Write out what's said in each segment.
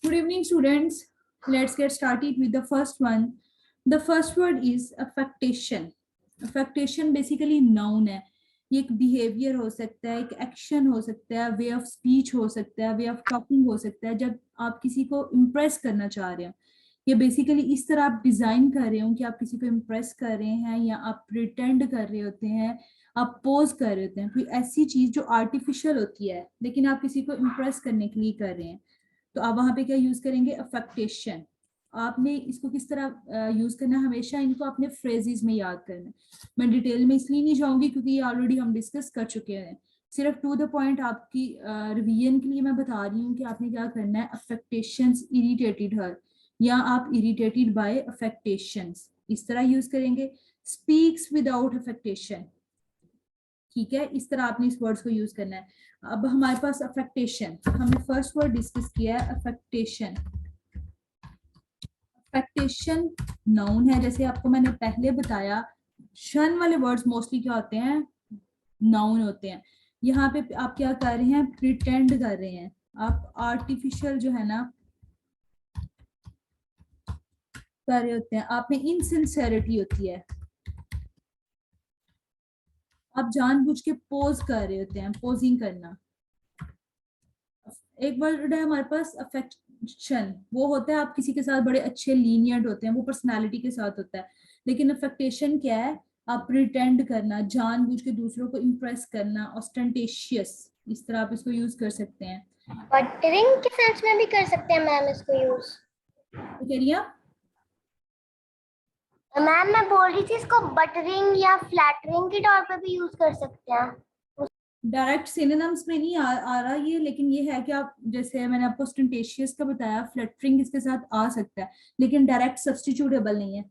Good evening, students. Let's get started with the first one. The first word is affectation. Affectation basically noun है. ये एक behaviour हो सकता है, एक एक्शन हो सकता है, वे ऑफ स्पीच हो सकता है, वे ऑफ टॉकिंग हो सकता है. जब आप किसी को इम्प्रेस करना चाह रहे हो, ये बेसिकली इस तरह आप डिजाइन कर रहे हो कि आप किसी को इम्प्रेस कर रहे हैं या आप प्रिटेंड कर रहे होते हैं, आप पोज कर रहे होते हैं. कोई ऐसी चीज जो आर्टिफिशियल होती है लेकिन आप किसी को इम्प्रेस करने के लिए कर रहे हैं, तो आप वहां पे क्या यूज करेंगे? अफेक्टेशन. आपने इसको किस तरह यूज करना है? हमेशा इनको अपने फ्रेजेस में याद करना है. मैं डिटेल में इसलिए नहीं जाऊंगी क्योंकि ये ऑलरेडी हम डिस्कस कर चुके हैं. सिर्फ टू द पॉइंट आपकी रिवीजन के लिए मैं बता रही हूँ कि आपने क्या करना है. अफेक्टेशंस इरिटेटेड हर, या आप इरिटेटेड बाय अफेक्टेशंस, इस तरह यूज करेंगे. स्पीक्स विदाउट अफेक्टेशन, ठीक है, इस तरह आपने इस वर्ड्स को यूज करना है. अब हमारे पास अफेक्टेशन, हमने फर्स्ट वर्ड डिस्कस किया है अफेक्टेशन. अफेक्टेशन नाउन है, जैसे आपको मैंने पहले बताया. शन वाले वर्ड्स मोस्टली क्या होते हैं? नाउन होते हैं. यहाँ पे आप क्या कर रहे हैं? प्रिटेंड कर रहे हैं. आप आर्टिफिशियल जो है ना कर रहे होते हैं. आप में इनसिंसियरिटी होती है. आप जानबूझ के पोज कर रहे होते हैं, पोजिंग करना. एक वर्ड है हमारे पास अफेक्शन, वो होता है आप किसी के साथ बड़े अच्छे लीनियंट होते हैं, वो पर्सनालिटी के साथ होता है. लेकिन अफेक्टेशन क्या है? आप प्रिटेंड करना, जानबूझ के दूसरों को इम्प्रेस करना, ऑस्टेंटेशियस, इस तरह आप इसको यूज कर सकते हैं. बटरिंग के सेंस में भी कर सकते हैं मैम इसको यूज. तो कह रही हैं आप? मैम मैं बोल रही थी इसको बटरिंग या फ्लैटरिंग के तौर पे भी यूज कर सकते हैं. डायरेक्ट सिनोनिम्स में नहीं आ रहा ये, लेकिन ये है कि आप, जैसे मैंने आपको ऑस्टेंटेशियस का बताया, फ्लैटरिंग इसके साथ आ सकता है, लेकिन डायरेक्ट सब्स्टिट्यूटेबल नहीं है.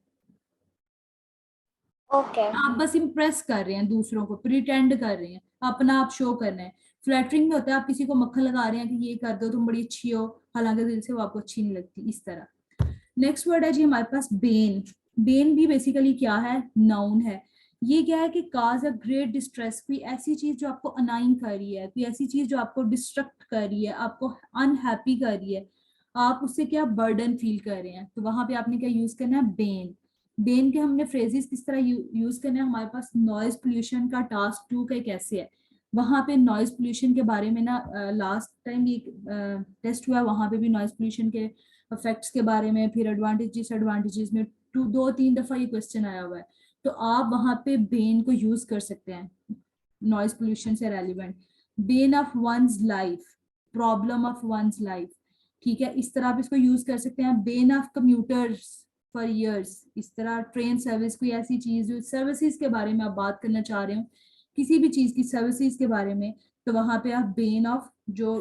ओके. आप बस इम्प्रेस कर रहे हैं दूसरों को, प्रिटेंड कर रहे हैं, अपना आप शो करना है. फ्लैटरिंग में होता है आप किसी को मक्खन लगा रहे हैं कि ये कर दो, तुम बड़ी अच्छी हो, हालांकि दिल से वो आपको अच्छी नहीं लगती, इस तरह. नेक्स्ट वर्ड है जी हमारे पास बेन. बेन भी बेसिकली क्या है? नाउन है. ये क्या है कि काज अ ग्रेट डिस्ट्रेस, कोई ऐसी चीज जो आपको अनाइंग कर रही है, कोई ऐसी चीज जो आपको डिस्ट्रक्ट कर रही है, आपको अनहैप्पी कर रही है, आप उससे क्या बर्डन फील कर रहे हैं, तो वहां पे आपने क्या यूज करना है? बेन. बेन के हमने फ्रेजेस किस तरह यूज करने हैं? हमारे पास नॉइज पोल्यूशन का टास्क 2 का एक ऐसे है, वहां पे नॉइज पोल्यूशन के बारे में ना लास्ट टाइम एक टेस्ट हुआ, वहां पे भी नॉइज पोल्यूशन के इफेक्ट्स के बारे में, फिर एडवांटेज डिसएडवांटेजेस में 2-3 दफा ये क्वेश्चन आया हुआ है. तो आप वहां पे बेन को यूज कर सकते हैं नॉइज पोल्यूशन से relevant. Ben of one's life, problem of one's life, ठीक है, इस तरह आप इसको यूज कर सकते हैं. Ben of commuters for years, इस तरह ट्रेन सर्विस, कोई ऐसी चीज जो सर्विसेज के बारे में आप बात करना चाह रहे हो, किसी भी चीज की सर्विसेज के बारे में, तो वहां पे आप बेन ऑफ जो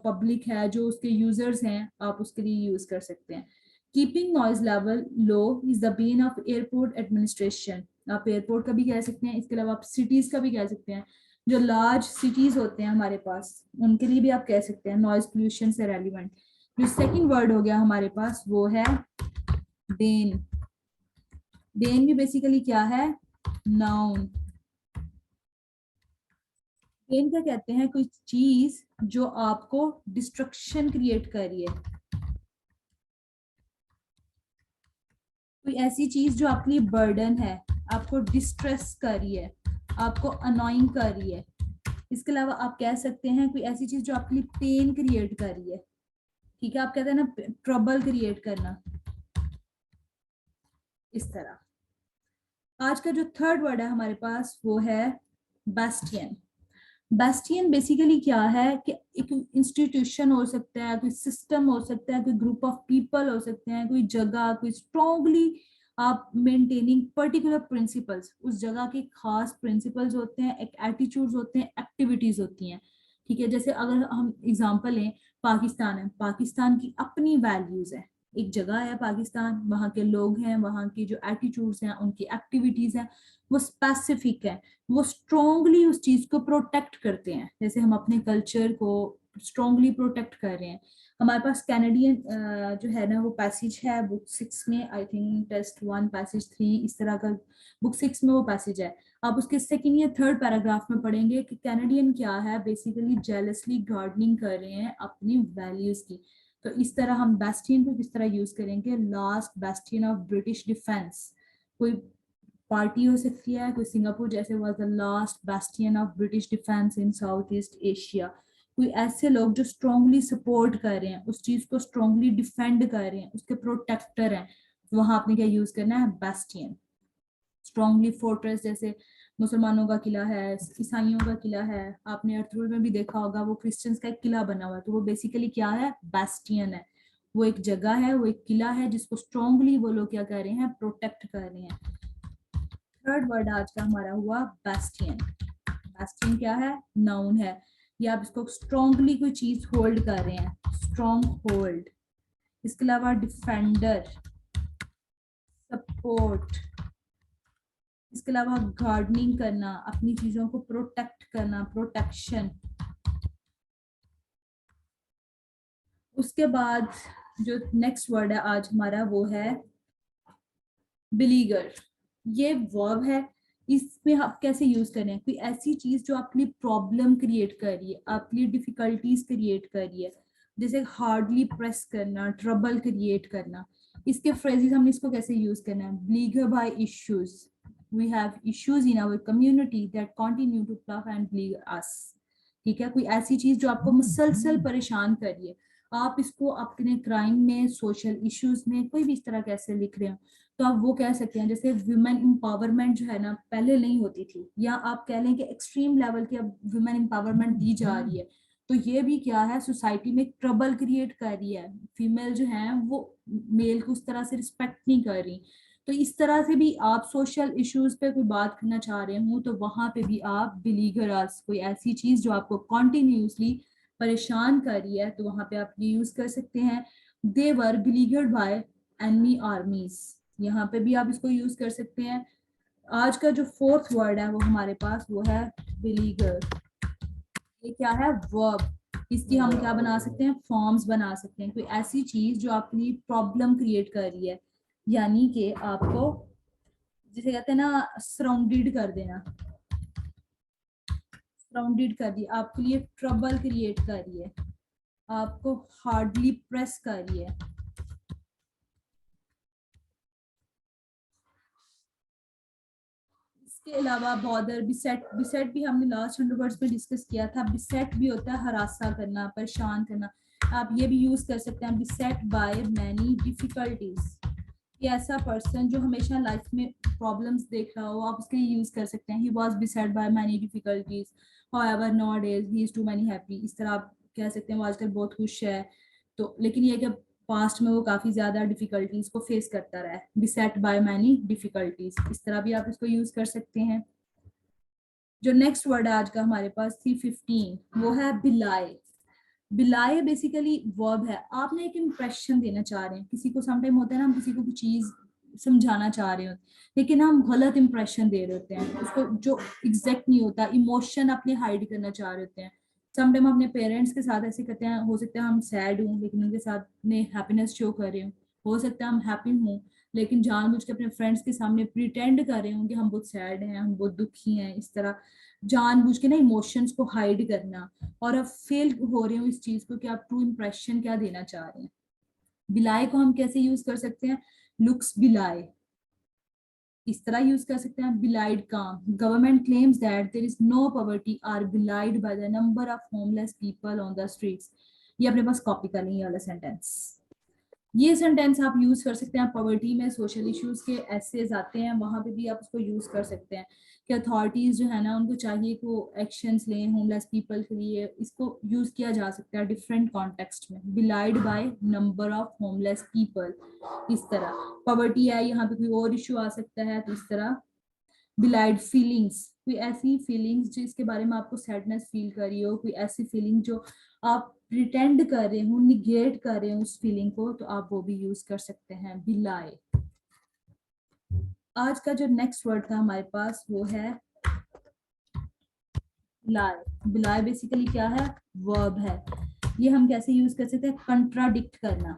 पब्लिक है, जो उसके यूजर्स हैं, आप उसके लिए यूज कर सकते हैं. Keeping noise level low is the Ben of airport administration. आप एयरपोर्ट का भी कह सकते हैं, इसके अलावा आप सिटीज का भी कह सकते हैं. जो लार्ज सिटीज होते हैं हमारे पास, उनके लिए भी आप कह सकते हैं नॉइज पोल्यूशन से रेलिवेंट. जो सेकंड वर्ड हो गया हमारे पास वो है बेन. बेन भी बेसिकली क्या है? नाउन. बेन क्या कहते हैं? कोई चीज जो आपको डिस्ट्रक्शन क्रिएट कर रही है, कोई ऐसी चीज जो आपके लिए बर्डन है, आपको डिस्ट्रेस कर रही है, आपको अनोइंग कर रही है. इसके अलावा आप कह सकते हैं कोई ऐसी चीज जो आपके लिए पेन क्रिएट कर रही है, ठीक है, आप कहते हैं ना ट्रबल क्रिएट करना, इस तरह. आज का जो थर्ड वर्ड है हमारे पास वो है बेस्टियन. बेस्टियन बेसिकली क्या है कि एक इंस्टीट्यूशन हो सकता है, कोई सिस्टम हो सकता है, कोई ग्रुप ऑफ पीपल हो सकते हैं, कोई जगह, कोई स्ट्रॉन्गली आप मेंटेनिंग पर्टिकुलर प्रिंसिपल्स, उस जगह के खास प्रिंसिपल्स होते हैं, एक एटीट्यूड्स होते हैं, एक्टिविटीज होती हैं, ठीक है. जैसे अगर हम एग्जांपल लें, पाकिस्तान है, पाकिस्तान की अपनी वैल्यूज है, एक जगह है पाकिस्तान, वहाँ के लोग हैं, वहाँ की जो एटीट्यूड्स हैं, उनकी एक्टिविटीज हैं, वो स्पेसिफिक है, वो स्ट्रॉन्गली उस चीज को प्रोटेक्ट करते हैं. जैसे हम अपने कल्चर को स्ट्रॉन्गली प्रोटेक्ट कर रहे हैं. हमारे पास कैनेडियन जो है ना वो पैसेज है बुक 6 में, आई थिंक टेस्ट 1 पैसेज 3 इस तरह का, बुक 6 में वो पैसेज है. आप उसके सेकंड या थर्ड पैराग्राफ में पढ़ेंगे कि कैनेडियन क्या है, बेसिकली जेलसली गार्डनिंग कर रहे हैं अपनी वैल्यूज की. तो इस तरह हम बेस्टियन को किस तरह यूज करेंगे, last bastion of British defence. कोई पार्टी हो सकती है, कोई सिंगापुर जैसे was the last bastion of British defence in south east Asia. कोई ऐसे लोग जो स्ट्रांगली सपोर्ट कर रहे हैं, उस चीज को स्ट्रांगली डिफेंड कर रहे हैं, उसके प्रोटेक्टर हैं, वहां आपने क्या यूज करना है, बेस्टियन। स्ट्रांगली फोर्ट्रेस जैसे मुसलमानों का किला है, ईसाइयों का किला है, आपने अर्थरूल में भी देखा होगा, वो क्रिश्चियंस का एक किला बना हुआ है, तो वो बेसिकली क्या है, बेस्टियन है। वो एक जगह है, वो एक किला है जिसको स्ट्रांगली वो लोग क्या कर रहे हैं, प्रोटेक्ट कर रहे हैं। थर्ड वर्ड आज का हमारा हुआ बेस्टियन। बेस्टियन क्या है, नाउन है, या आप इसको स्ट्रांगली कोई चीज होल्ड कर रहे हैं, स्ट्रांग होल्ड। इसके अलावा डिफेंडर, सपोर्ट, इसके अलावा गार्डनिंग करना, अपनी चीजों को प्रोटेक्ट करना, प्रोटेक्शन। उसके बाद जो नेक्स्ट वर्ड है आज हमारा वो है बिलीगर। ये वर्ब है, इसमें आप कैसे यूज करें, कोई ऐसी चीज जो आपके लिए प्रॉब्लम क्रिएट कर रही है, आपके लिए डिफिकल्टीज क्रिएट कर रही है, जैसे हार्डली प्रेस करना, ट्रबल क्रिएट करना। इसके फ्रेजेस हमने इसको कैसे यूज करना है, beleaguer by issues, we have issues in our community that continue to plague and beleaguer us. ठीक है, कोई ऐसी चीज जो आपको मुसलसल परेशान कर रही है, आप इसको अपने क्राइम में, सोशल इश्यूज में, कोई भी इस तरह कैसे लिख रहे हो, तो आप वो कह सकते हैं, जैसे वुमेन एम्पावरमेंट जो है ना, पहले नहीं होती थी, या आप कह लें कि एक्सट्रीम लेवल की अब वुमेन एम्पावरमेंट दी जा रही है, तो ये भी क्या है, सोसाइटी में ट्रबल क्रिएट कर रही है। फीमेल जो है वो मेल को उस तरह से रिस्पेक्ट नहीं कर रही। तो इस तरह से भी आप सोशल इश्यूज पे कोई बात करना चाह रहे हो, तो वहां पे भी आप बिलीगर अस, कोई ऐसी चीज जो आपको कॉन्टिन्यूसली परेशान कर रही है, तो वहां पे आप ये यूज कर सकते हैं, दे वर बिलीगर्ड बाय एनिमी आर्मीज। यहाँ पे भी आप इसको यूज कर सकते हैं। आज का जो फोर्थ वर्ड है वो हमारे पास वो है बिलीगर। ये क्या है, वर्ब। इसकी हम क्या बना सकते हैं, फॉर्म्स बना सकते हैं। कोई ऐसी चीज जो अपनी प्रॉब्लम क्रिएट कर रही है, यानी कि आपको जिसे कहते हैं ना सराउंडेड कर देना, सराउंडेड कर दी, आपके लिए ट्रबल क्रिएट कर रही है, आपको हार्डली प्रेस कर रही है। इसके अलावा बॉदर, बिसेट, बिसेट भी हमने लास्ट 100 वर्ड्स में डिस्कस किया था। बिसेट भी होता है हरासा करना, परेशान करना। आप ये भी यूज कर सकते हैं, बिसेट बाय मैनी डिफिकल्टीज। ये ऐसा पर्सन जो हमेशा लाइफ में प्रॉब्लम्स देख रहा हो, आप उसके लिए यूज कर सकते हैं, he was beset by many difficulties, however nowadays he is too many happy. इस तरह आप कह सकते हैं वो आजकल बहुत खुश है, तो लेकिन ये कि पास्ट में वो काफी ज्यादा डिफिकल्टीज को फेस करता रहा है, बिसेट बाय मैनी डिफिकल्टीज। इस तरह भी आप इसको यूज कर सकते हैं। जो नेक्स्ट वर्ड है आज का हमारे पास थी 15, वो है बिलाए। बिलाए बेसिकली वर्ब है, आप ना एक इंप्रेशन देना चाह रहे हैं किसी को। समटाइम होता है ना, हम किसी को कुछ चीज समझाना चाह रहे होते हैं, लेकिन हम गलत इंप्रेशन दे रहे होते हैं, उसको जो एग्जैक्ट नहीं होता, इमोशन अपने हाइड करना चाह रहे होते हैं। समटाइम अपने पेरेंट्स के साथ ऐसे करते हैं, हो सकता है हम सैड हूँ लेकिन उनके साथ में हैप्पीनेस शो कर रहे हूँ, हो सकता है हम हैप्पी हूँ लेकिन जानबूझ के अपने फ्रेंड्स के सामने प्रिटेंड कर रहे हों कि हम बहुत सैड हैं, हम बहुत दुखी हैं। इस तरह जानबूझ के ना इमोशंस को हाइड करना, और अब फेल हो रहे हो इस चीज को कि आप ट्रू इंप्रेशन क्या देना चाह रहे हैं। बिलाए को हम कैसे यूज कर सकते हैं, लुक्स बिलाए, इस तरह यूज कर सकते हैं। बिलाइड काम, government claims that there is no poverty are belied by the number of homeless people on the streets. ये अपने पास कॉपी कर लेंगे वाला सेंटेंस। ये सेंटेंस आप यूज कर सकते हैं पॉवर्टी में, सोशल इश्यूज के एसेज आते हैं, वहां पे भी आप उसको यूज कर सकते हैं कि अथॉरिटीज जो है ना उनको चाहिए कि वो एक्शंस लें होमलेस पीपल के लिए। इसको यूज किया जा सकता है डिफरेंट कॉन्टेक्स्ट में, बिलाइड by number of homeless people. इस तरह पॉवर्टी है, यहाँ पे कोई और इशू आ सकता है, तो इस तरह बिलाइड फीलिंग्स, कोई ऐसी फीलिंग्स जिसके बारे में आपको सैडनेस फील कर रही हो, कोई ऐसी फीलिंग जो आप प्रिटेंड कर रहे हो, निगेट कर रहे हो उस फीलिंग को, तो आप वो भी यूज कर सकते हैं, बिलाए। आज का जो नेक्स्ट वर्ड था हमारे पास वो है बिलाए। बिलाए बेसिकली क्या है, वर्ब है। ये हम कैसे यूज कर सकते हैं, कंट्राडिक्ट करना,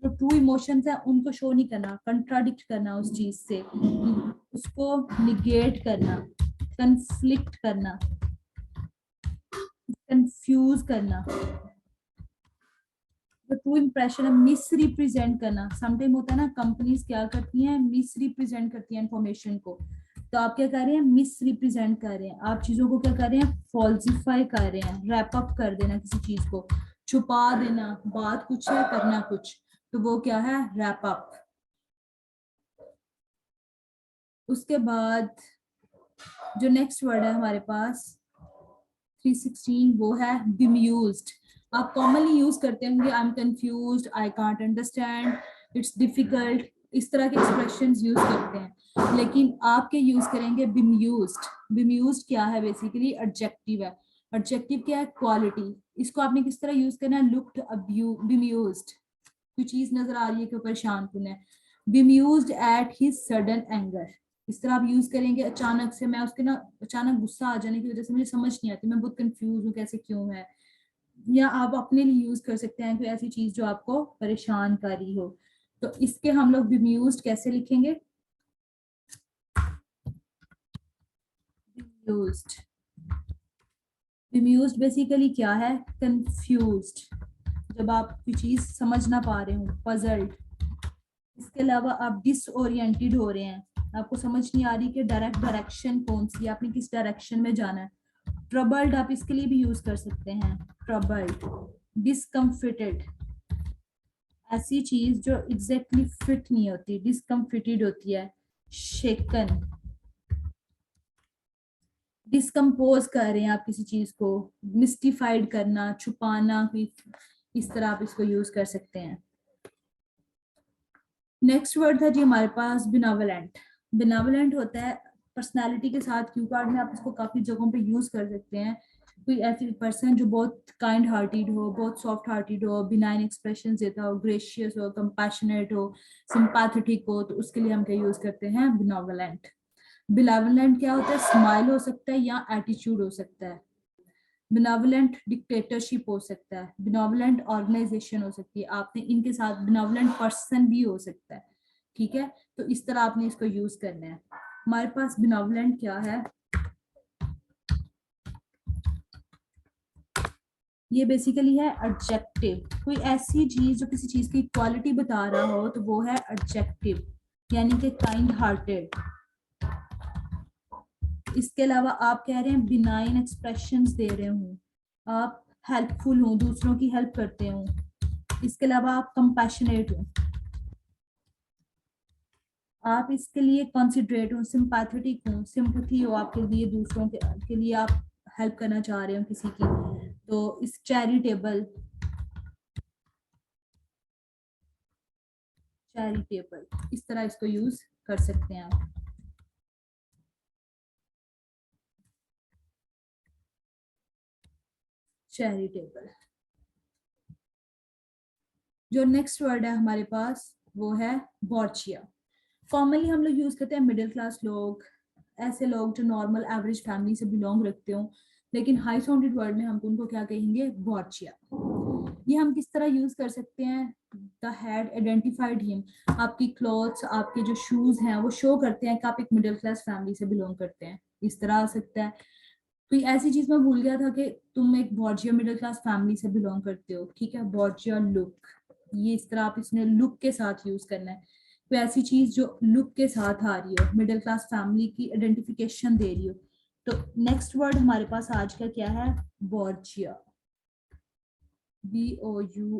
जो ट्रू इमोशंस है उनको शो नहीं करना, कंट्राडिक्ट करना उस चीज से, उसको निगेट करना, कंफ्लिक्ट करना, कंफ्यूज करना। तो ट्रू इम्प्रेशन मिस रिप्रेजेंट करना, समटाइम होता है ना, कंपनीज क्या करती हैं, मिस रिप्रेजेंट करती हैं इंफॉर्मेशन को। तो आप क्या कर रहे हैं, मिस रिप्रेजेंट कर रहे हैं, आप चीजों को क्या कर रहे हैं, फॉल्सिफाई कर रहे हैं, रैप अप कर देना किसी चीज को, छुपा देना, बात कुछ है करना कुछ, तो वो क्या है, रैप अप। उसके बाद जो नेक्स्ट वर्ड है हमारे पास 316, वो है bemused। आप कॉमनली यूज करते होंगे, I am confused, I can't understand, it's difficult, इस तरह के एक्सप्रेशंस यूज करते हैं, लेकिन आपके यूज करेंगे bemused। bemused क्या है, बेसिकली एडजेक्टिव है। एडजेक्टिव क्या है, क्वालिटी। इसको आपने किस तरह यूज करना है, लुक्ड bemused, कोई चीज नजर आ रही है कि परेशान कुन है, bemused at his sudden anger। इस तरह आप यूज करेंगे, अचानक से मैं उसके ना, अचानक गुस्सा आ जाने की वजह से मुझे समझ नहीं आती, मैं बहुत कंफ्यूज हूँ कैसे क्यों है। या आप अपने लिए यूज कर सकते हैं कोई ऐसी चीज जो आपको परेशान कर रही हो। तो इसके हम लोग bemused कैसे लिखेंगे, bemused। bemused बेसिकली क्या है, कंफ्यूज्ड, जब आप कोई चीज समझ ना पा रहे हो, पजल्ड। इसके अलावा आप डिसओरिएंटेड हो रहे हैं, आपको समझ नहीं आ रही कि डायरेक्शन कौन सी है, आपने किस डायरेक्शन में जाना है। ट्रबल्ड आप इसके लिए भी यूज कर सकते हैं, ट्रबल्ड। डिसकम्फिटेड, ऐसी चीज जो एग्जैक्टली फिट नहीं होती, डिसकम्फिटेड होती है। शेकन, डिस्कम्पोज कर रहे हैं आप किसी चीज को, मिस्टिफाइड करना, छुपाना, कोई इस तरह आप इसको यूज कर सकते हैं। नेक्स्ट वर्ड था जी हमारे पास बिनावलेंट। बिनावलेंट होता है पर्सनालिटी के साथ, क्यू कार्ड में आप इसको काफी जगहों पे यूज कर सकते हैं। कोई ऐसी पर्सन जो बहुत काइंड हार्टेड हो, बहुत सॉफ्ट हार्टेड हो, बिनाइन एक्सप्रेशन देता हो, ग्रेशियस हो, कंपैशनेट हो, सिंपैथेटिक हो, तो उसके लिए हम क्या यूज करते हैं, बिनावलेंट। बिनावलेंट क्या होता है, स्माइल हो सकता है या एटीट्यूड हो सकता है। बिनावलेंट डिक्टेटरशिप हो सकता है, बिनावलेंट ऑर्गेनाइजेशन हो सकती है, आपने इनके साथ बिनावलेंट पर्सन भी हो सकता है। ठीक है, तो इस तरह आपने इसको यूज करना है। हमारे पास बिनावलेंट क्या है, ये बेसिकली है एडजेक्टिव। कोई ऐसी चीज जो किसी चीज की क्वालिटी बता रहा हो तो वो है एडजेक्टिव, यानी कि काइंड हार्टेड। इसके अलावा आप कह रहे हैं बिनाइन एक्सप्रेशंस दे रहे हो, आप हेल्पफुल हो, दूसरों की हेल्प करते हो। इसके अलावा आप कंपैशनेट हो, आप इसके लिए कॉन्सिडरेट हो, सिंपैथेटिक हो, सिंपैथी हो आपके लिए, दूसरों के लिए आप हेल्प करना चाह रहे हो किसी की, तो इस चैरिटेबल, चैरिटेबल, इस तरह इसको यूज कर सकते हैं आप। चैरिटेबल। जो नेक्स्ट वर्ड है हमारे पास वो है बॉर्चिया। कॉमनली हम लोग यूज करते हैं मिडिल क्लास लोग, ऐसे लोग जो नॉर्मल एवरेज फैमिली से बिलोंग रखते हो, लेकिन हाई साउंडेड वर्ड में हम उनको क्या कहेंगे, बॉर्चिया। ये हम किस तरह यूज कर सकते हैं, द हैड आइडेंटिफाइड हिम, आपकी क्लॉथ्स, आपके जो शूज हैं वो शो करते हैं कि आप एक मिडिल क्लास फैमिली से बिलोंग करते हैं, इस तरह आ सकता है। कोई ऐसी चीज मैं भूल गया था कि तुम एक बॉर्जिया मिडिल क्लास फैमिली से बिलोंग करते हो, ठीक है, बॉर्जिया लुक, ये इस तरह आप इसने लुक के साथ यूज करना है। कोई ऐसी चीज जो लुक के साथ आ रही हो, मिडिल क्लास फैमिली की आइडेंटिफिकेशन दे रही हो। तो नेक्स्ट वर्ड हमारे पास आज का क्या है, बॉर्जिया, BOURGEORS,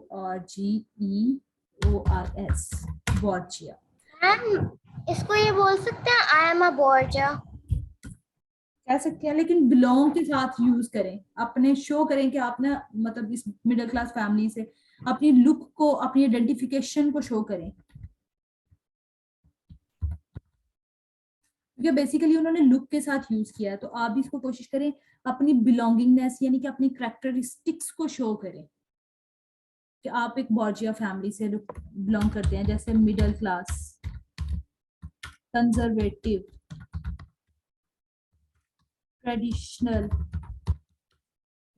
बॉर्जिया। मैम इसको ये बोल सकते हैं आई एम अ बॉर्जा। कह सकते हैं, लेकिन बिलोंग के साथ यूज करें, अपने शो करें कि आप ना मतलब इस मिडिल क्लास फैमिली से, अपनी लुक को, अपनी आइडेंटिफिकेशन को शो करें, क्योंकि बेसिकली उन्होंने लुक के साथ यूज किया है। तो आप भी इसको कोशिश करें अपनी बिलोंगिंगनेस यानी कि अपनी कैरेक्टरिस्टिक्स को शो करें कि आप एक बॉर्जिया फैमिली से बिलोंग करते हैं, जैसे मिडिल क्लास, कंजर्वेटिव, ट्रेडिशनल।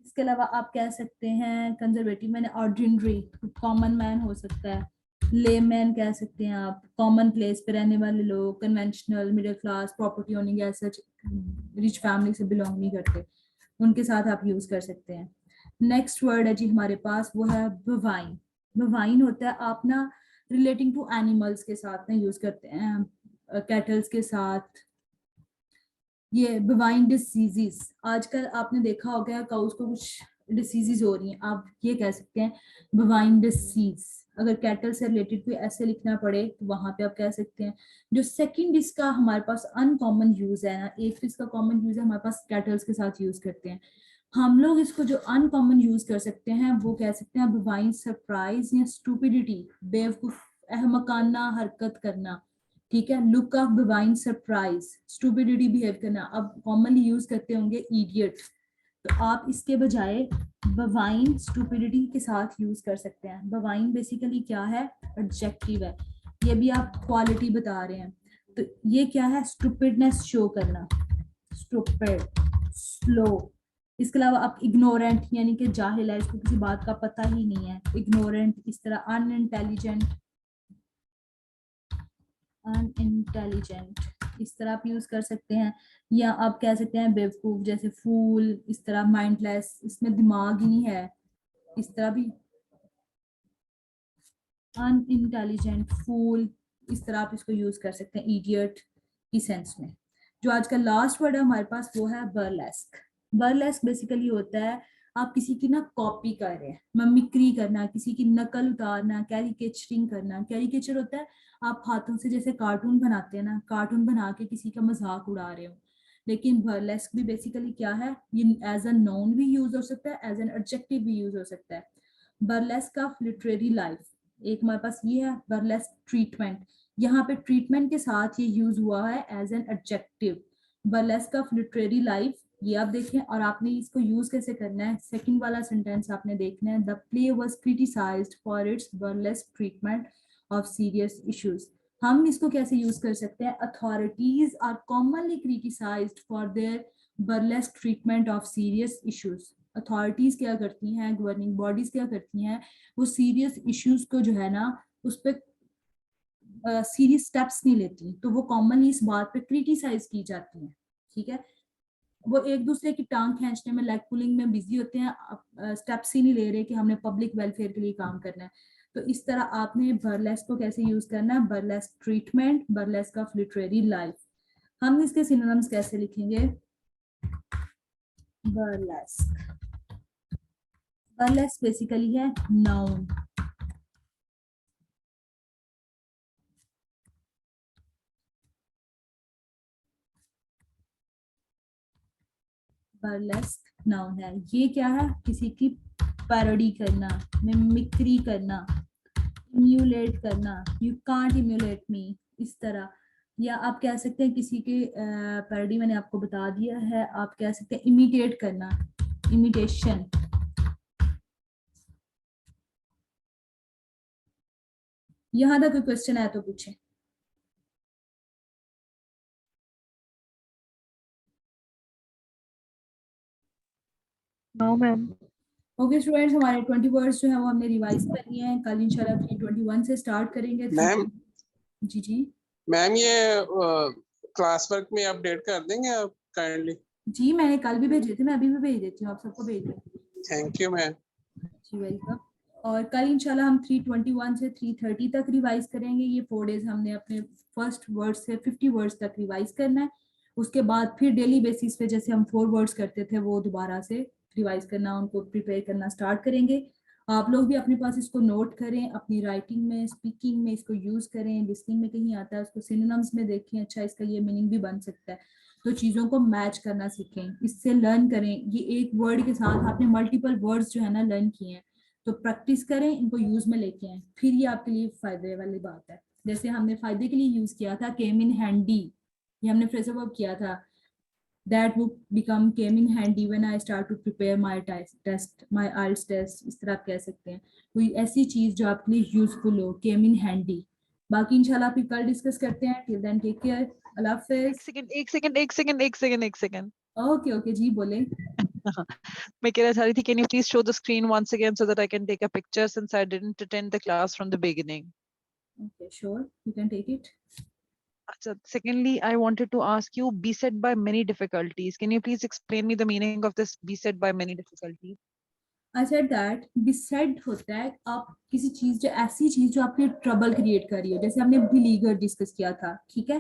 इसके अलावा आप कह सकते हैं कंजर्वेटिव मैंने ऑर्डिनरी, कॉमन मैन हो सकता है, लेमैन कह सकते हैं आप, कॉमन प्लेस पे रहने वाले लोग, conventional, middle class, property owning ऐसा रिच फैमिली से बिलोंग नहीं करते, उनके साथ आप यूज कर सकते हैं। नेक्स्ट वर्ड है जी हमारे पास वो है बवाइन। bovine होता है आप ना रिलेटिंग टू एनिमल्स के साथ ना यूज करते हैं, कैटल्स के साथ। ये bovine diseases, आजकल आपने देखा होगा काउस को कुछ डिसीजेज हो रही हैं, आप ये कह सकते हैं bovine disease। अगर कैटल से रिलेटेड कोई ऐसे लिखना पड़े तो वहां पे आप कह सकते हैं। जो सेकंड इसका हमारे पास अनकॉमन यूज है ना, एक तो इसका कॉमन यूज है हमारे पास कैटल्स के साथ यूज करते हैं हम लोग, इसको जो अनकॉमन यूज कर सकते हैं वो कह सकते हैं bovine सरप्राइज या स्टूपिडिटी, बेवकूफ अहमकाना हरकत करना। ठीक है, look of bovine surprise, stupidity behave करना। अब कॉमनली यूज करते होंगे इडियट, तो आप इसके बजाय bovine स्टूपिडिटी के साथ यूज कर सकते हैं। bovine बेसिकली क्या है, एडजेक्टिव है, ये भी आप क्वालिटी बता रहे हैं। तो ये क्या है, स्टूपिडनेस शो करना, स्टूपिड, स्लो। इसके अलावा आप इग्नोरेंट यानी कि जाहिल है, इसको किसी बात का पता ही नहीं है, इग्नोरेंट। इस तरह अनइंटेलिजेंट, अनइंटेलिजेंट इस तरह आप यूज कर सकते हैं। या आप कह सकते हैं बेवकूफ, जैसे फूल, इस तरह माइंडलेस, इसमें दिमाग ही नहीं है, इस तरह भी अनइंटेलिजेंट, फूल, इस तरह आप इसको यूज कर सकते हैं इडियट की सेंस में। जो आज का लास्ट वर्ड है हमारे पास वो है बर्लेस्क। बर्लेस्क बेसिकली होता है आप किसी की ना कॉपी कर रहे हैं, ममिक्री करना, किसी की नकल उतारना, कैरिकेचरिंग करना। कैरिकेचर होता है आप हाथों से जैसे कार्टून बनाते हैं ना, कार्टून बना के किसी का मजाक उड़ा रहे हो। लेकिन बर्लेस्क भी बेसिकली क्या है, ये एज अ नाउन भी यूज हो सकता है, एज एन एडजेक्टिव भी यूज हो सकता है। बर्लेस्क ऑफ लिटरेरी लाइफ, एक हमारे पास ये है बर्लेस्क ट्रीटमेंट, यहाँ पे ट्रीटमेंट के साथ ये यूज हुआ है as an adjective. Burlesque of literary life, ये आप देखें, और आपने इसको यूज कैसे करना है, सेकंड वाला सेंटेंस आपने देखना है, the play was criticised for its burlesque treatment of serious issues. हम इसको कैसे यूज कर सकते हैं, authorities are commonly criticised for their burlesque treatment of serious issues. Authorities क्या करती हैं, गवर्निंग बॉडीज क्या करती हैं, वो सीरियस इश्यूज को जो है ना उस पर सीरियस स्टेप्स नहीं लेती, तो वो कॉमनली इस बात पे क्रिटिसाइज की जाती हैं। ठीक है, वो एक दूसरे की टांग खींचने में, लेग पुलिंग में बिजी होते हैं, स्टेप्स ही नहीं ले रहे कि हमने पब्लिक वेलफेयर के लिए काम करना है। तो इस तरह आपने बर्लेस्क को कैसे यूज करना है, burlesque treatment, burlesque of literary life. हम इसके सिनोनिम्स कैसे लिखेंगे, बर्लेस्क, बर्लेस्क बेसिकली है नाउन, बर्लेस्क नाउन है। ये क्या है, किसी की पैरोडी करना, मिमिक्री करना, इम्यूलेट करना, यू कांट इम्यूलेट मी, इस तरह। या आप कह सकते हैं किसी के पैरोडी मैंने आपको बता दिया है, आप कह सकते हैं इमिटेट करना, इमिटेशन। यहाँ तक कोई क्वेश्चन है तो पूछे। No ma'am. ओके स्टूडेंट्स, हमारे 20 वर्ड्स जो है वो हमने रिवाइज कर लिए हैं, कल इंशाल्लाह 321 से स्टार्ट करेंगे। मैम जी जी मैम ये क्लास वर्क में अपडेट कर देंगे आप काइंडली। जी, मैंने कल भी भेजे थे, मैं अभी भी भेज देती हूँ, आप सबको भेज रही हूँ। Thank you ma'am. जी वेलकम। और कल इंशाल्लाह हम 321 से 330 तक रिवाइज करेंगे। ये 4 डेज हमने अपने फर्स्ट वर्ड से 50 वर्ड्स तक रिवाइज करना है। उसके बाद फिर डेली बेसिस पे जैसे हम 4 वर्ड्स करते थे वो दोबारा से रिवाइज करना, उनको प्रिपेयर करना स्टार्ट करेंगे। आप लोग भी अपने पास इसको नोट करें, अपनी राइटिंग में, स्पीकिंग में इसको यूज करें, लिसनिंग में कहीं आता है उसको सिनोनिम्स में देखें, अच्छा इसका ये मीनिंग भी बन सकता है, तो चीज़ों को मैच करना सीखें, इससे लर्न करें। ये एक वर्ड के साथ आपने मल्टीपल वर्ड्स जो है ना लर्न किए हैं, तो प्रैक्टिस करें, इनको यूज में लेके आए, फिर ये आपके लिए फायदे वाली बात है। जैसे हमने फायदे के लिए यूज किया था केम इन हैंडी, ये हमने फ्रेजल वर्ब किया था, that would become came in handy when I start to prepare my test, my IELTS test, इस तरह आप कह सकते हैं। कोई ऐसी चीज जो आपके लिए यूजफुल हो, came in handy। बाकी इंशाल्लाह फिर कल डिस्कस करते हैं। टिल देन टेक केयर, अल्लाह एक सेकंड। ओके ओके जी बोले। मैं कह रही थी, can you please show the screen once again so that I can take a picture since I didn't attend the class from the beginning. Okay, sure, you can take it. Secondly, I wanted to ask you, beset by many difficulties. Can you please explain me the meaning of this beset by many difficulties? I said that beset होता है आप किसी चीज जो ऐसी चीज जो आपके ट्रबल क्रिएट कर रही हो, जैसे हमने बिलीगर डिस्कस किया था, ठीक है,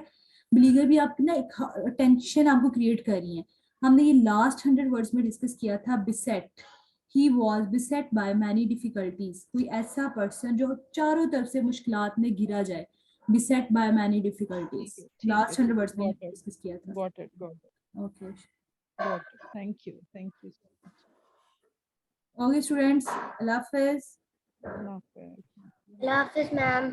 बिलीगर भी आपकी ना एक टेंशन आपको क्रिएट कर रही है। हमने ये लास्ट 100 वर्ड्स में डिस्कस किया था beset, he was beset by many difficulties, कोई ऐसा पर्सन जो चारों तरफ से मुश्किलात में घिरा जाए, beset by many difficulties, ठीक है, लास्ट 100 वर्ड्स में got it. डिस्कस किया था। Got it. Okay Got it. Thank you so much. Okay students, Allah Hafiz. Allah Hafiz. Allah Hafiz, ma'am.